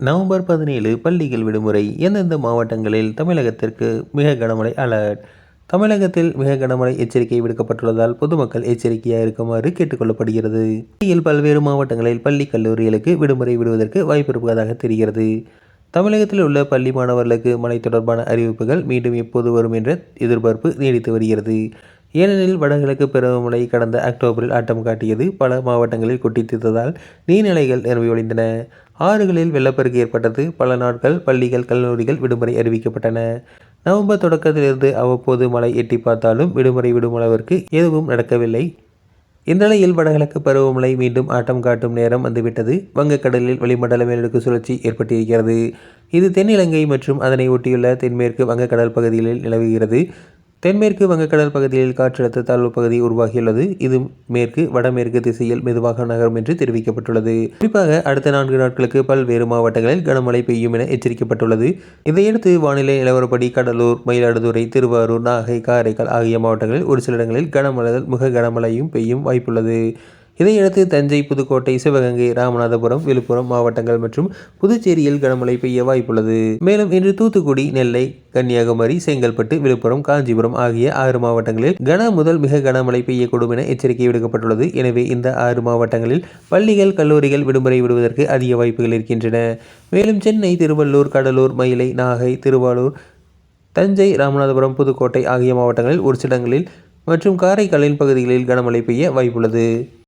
November 17 பள்ளிகள் விடுமுறை. எந்தெந்த மாவட்டங்களில் தமிழகத்திற்கு மிக கனமழை அலர்ட். தமிழகத்தில் மிக கனமழை எச்சரிக்கை விடுக்கப்பட்டுள்ளதால் பொதுமக்கள் எச்சரிக்கையாக இருக்குமாறு கேட்டுக்கொள்ளப்படுகிறது. பல்வேறு மாவட்டங்களில் பள்ளி கல்லூரிகளுக்கு விடுமுறை விடுவதற்கு வாய்ப்பு இருப்பதாக தெரிகிறது. தமிழகத்தில் உள்ள பள்ளி மாணவர்களுக்கு மழை தொடர்பான அறிவிப்புகள் மீண்டும் எப்போது வரும் என்ற எதிர்பார்ப்பு நீடித்து வருகிறது. ஏனெனில் வடகிழக்கு பருவமழை கடந்த அக்டோபரில் ஆட்டம் காட்டியது. பல மாவட்டங்களில் கொட்டி தீர்த்ததால் நீர்நிலைகள் நிரம்பி வழிந்தன. ஆறுகளில் வெள்ளப்பெருக்கு ஏற்பட்டது. பல நாட்கள் பள்ளிகள் கல்லூரிகள் விடுமுறை அறிவிக்கப்பட்டன. நவம்பர் தொடக்கத்திலிருந்து அவ்வப்போது மழை எட்டி பார்த்தாலும் விடுமுறை விடும் அளவிற்கு எதுவும் நடக்கவில்லை. இந்த நிலையில் வடகிழக்கு பருவமழை மீண்டும் ஆட்டம் காட்டும் நேரம் வந்துவிட்டது. வங்கக்கடலில் வளிமண்டல மேலடுக்கு சுழற்சி ஏற்பட்டிருக்கிறது. இது தென்னிலங்கை மற்றும் அதனை ஒட்டியுள்ள தென்மேற்கு வங்கக்கடல் பகுதிகளில் நிலவுகிறது. தென்மேற்கு வங்கக்கடல் பகுதியில் காற்றழுத்த தாழ்வு பகுதி உருவாகியுள்ளது. இது மேற்கு வடமேற்கு திசையில் மெதுவாக நகரும் என்று தெரிவிக்கப்பட்டுள்ளது. குறிப்பாக அடுத்த 4 நாட்களுக்கு பல்வேறு மாவட்டங்களில் கனமழை பெய்யும் என எச்சரிக்கப்பட்டுள்ளது. இதையடுத்து வானிலை நிலவரப்படி கடலூர், மயிலாடுதுறை, திருவாரூர், நாகை, காரைக்கால் ஆகிய மாவட்டங்களில் ஒரு சில இடங்களில் கனமழை மிக கனமழையும் பெய்யும் வாய்ப்புள்ளது. இதையடுத்து தஞ்சை, புதுக்கோட்டை, சிவகங்கை, ராமநாதபுரம், விழுப்புரம் மாவட்டங்கள் மற்றும் புதுச்சேரியில் கனமழை பெய்ய வாய்ப்புள்ளது. மேலும் இன்று தூத்துக்குடி, நெல்லை, கன்னியாகுமரி, செங்கல்பட்டு, விழுப்புரம், காஞ்சிபுரம் ஆகிய 6 மாவட்டங்களில் கன முதல் மிக கனமழை பெய்யக்கூடும் என எச்சரிக்கை விடுக்கப்பட்டுள்ளது. எனவே இந்த 6 மாவட்டங்களில் பள்ளிகள் கல்லூரிகள் விடுமுறை விடுவதற்கு அதிக வாய்ப்புகள் இருக்கின்றன. மேலும் சென்னை, திருவள்ளூர், கடலூர், மயிலை, நாகை, திருவாரூர், தஞ்சை, ராமநாதபுரம், புதுக்கோட்டை ஆகிய மாவட்டங்களில் ஒரு சில இடங்களில் மற்றும் காரைக்காலின் பகுதிகளில் கனமழை பெய்ய வாய்ப்புள்ளது.